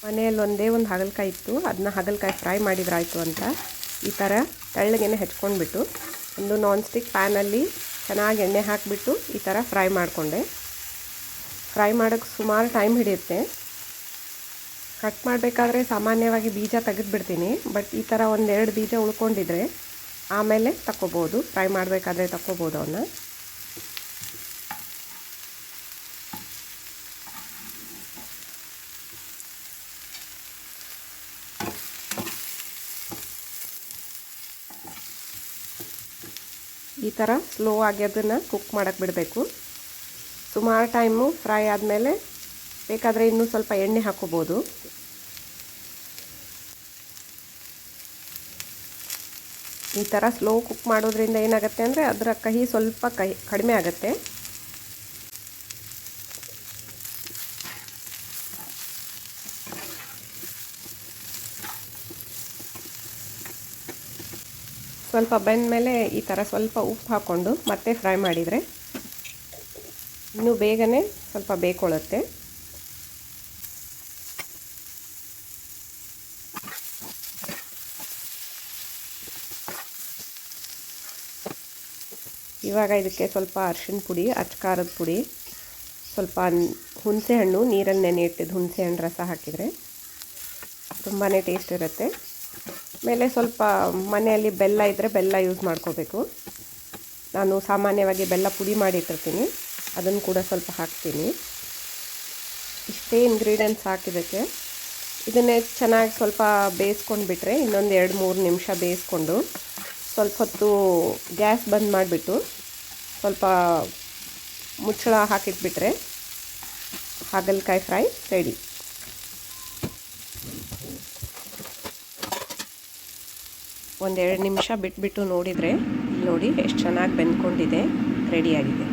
ಮನೆಯಲ್ಲಿ ಒಂದೇ ಒಂದು ಹಾಗಲಕಾಯಿ ಇತ್ತು, ಅದನ್ನ ಹಾಗಲಕಾಯಿ ಫ್ರೈ ಮಾಡಿದ್ರಾಯ್ತು ಅಂತ ಈ ಥರ ತೆಳ್ಳಗೆನೆ ಹೆಚ್ಕೊಂಡ್ಬಿಟ್ಟು ಒಂದು ನಾನ್ ಸ್ಟಿಕ್ ಪ್ಯಾನಲ್ಲಿ ಚೆನ್ನಾಗಿ ಎಣ್ಣೆ ಹಾಕಿಬಿಟ್ಟು ಈ ಥರ ಫ್ರೈ ಮಾಡಿಕೊಂಡೆ. ಫ್ರೈ ಮಾಡೋಕ್ಕೆ ಸುಮಾರು ಟೈಮ್ ಹಿಡಿಯುತ್ತೆ. ಕಟ್ ಮಾಡಬೇಕಾದ್ರೆ ಸಾಮಾನ್ಯವಾಗಿ ಬೀಜ ತೆಗೆದುಬಿಡ್ತೀನಿ, ಬಟ್ ಈ ಥರ ಒಂದೆರಡು ಬೀಜ ಉಳ್ಕೊಂಡಿದ್ರೆ ಆಮೇಲೆ ತಕ್ಕೋಬೋದು, ಫ್ರೈ ಮಾಡಬೇಕಾದ್ರೆ ತಕ್ಕೋಬೋದು ಅವನ್ನ. ಈ ಥರ ಸ್ಲೋ ಆಗಿ ಅದನ್ನು ಕುಕ್ ಮಾಡೋಕ್ಕೆ ಬಿಡಬೇಕು. ಸುಮಾರು ಟೈಮು ಫ್ರೈ ಆದಮೇಲೆ ಬೇಕಾದರೆ ಇನ್ನೂ ಸ್ವಲ್ಪ ಎಣ್ಣೆ ಹಾಕೋಬೋದು. ಈ ಥರ ಸ್ಲೋ ಕುಕ್ ಮಾಡೋದ್ರಿಂದ ಏನಾಗುತ್ತೆ ಅಂದರೆ ಅದರ ಕಹಿ ಸ್ವಲ್ಪ ಕಡಿಮೆ ಆಗುತ್ತೆ. ಸ್ವಲ್ಪ ಬೆಂದ ಮೇಲೆ ಈ ಥರ ಸ್ವಲ್ಪ ಉಪ್ಪು ಹಾಕ್ಕೊಂಡು ಮತ್ತೆ ಫ್ರೈ ಮಾಡಿದರೆ ಇನ್ನೂ ಬೇಗನೆ ಸ್ವಲ್ಪ ಬೇಯ್ಕೊಳ್ಳುತ್ತೆ. ಇವಾಗ ಇದಕ್ಕೆ ಸ್ವಲ್ಪ ಅರಿಶಿಣ ಪುಡಿ, ಅಚ್ಕಾರದ ಪುಡಿ, ಸ್ವಲ್ಪ ಹುಣಸೆಹಣ್ಣು, ನೀರಲ್ಲಿ ನೆನೆ ಇಟ್ಟಿದ್ದು ಹುಣಸೆಹಣ್ಣು ರಸ ಹಾಕಿದರೆ ತುಂಬಾ ಟೇಸ್ಟ್ ಇರುತ್ತೆ. ಮೇಲೆ ಸ್ವಲ್ಪ ಮನೆಯಲ್ಲಿ ಬೆಲ್ಲ ಇದ್ದರೆ ಬೆಲ್ಲ ಯೂಸ್ ಮಾಡ್ಕೋಬೇಕು. ನಾನು ಸಾಮಾನ್ಯವಾಗಿ ಬೆಲ್ಲ ಪುಡಿ ಮಾಡಿಟ್ಟಿರ್ತೀನಿ, ಅದನ್ನು ಕೂಡ ಸ್ವಲ್ಪ ಹಾಕ್ತೀನಿ. ಇಷ್ಟೇ ಇಂಗ್ರೀಡಿಯೆಂಟ್ಸ್ ಹಾಕಿದ್ದಕ್ಕೆ ಇದನ್ನೇ ಚೆನ್ನಾಗಿ ಸ್ವಲ್ಪ ಬೇಯಿಸ್ಕೊಂಡು ಬಿಟ್ಟರೆ ಇನ್ನೊಂದು 2-3 ನಿಮಿಷ ಬೇಯಿಸ್ಕೊಂಡು ಸ್ವಲ್ಪ ಹೊತ್ತು ಗ್ಯಾಸ್ ಬಂದ್ ಮಾಡಿಬಿಟ್ಟು ಸ್ವಲ್ಪ ಮುಚ್ಚಳ ಹಾಕಿಟ್ಬಿಟ್ರೆ ಹಾಗಲಕಾಯಿ ಫ್ರೈ ರೆಡಿ. ಒಂದೆರಡು ನಿಮಿಷ ಬಿಟ್ಬಿಟ್ಟು ನೋಡಿದರೆ ನೋಡಿ ಎಷ್ಟು ಚೆನ್ನಾಗಿ ಬೆಂದ್ಕೊಂಡಿದೆ, ರೆಡಿಯಾಗಿದೆ.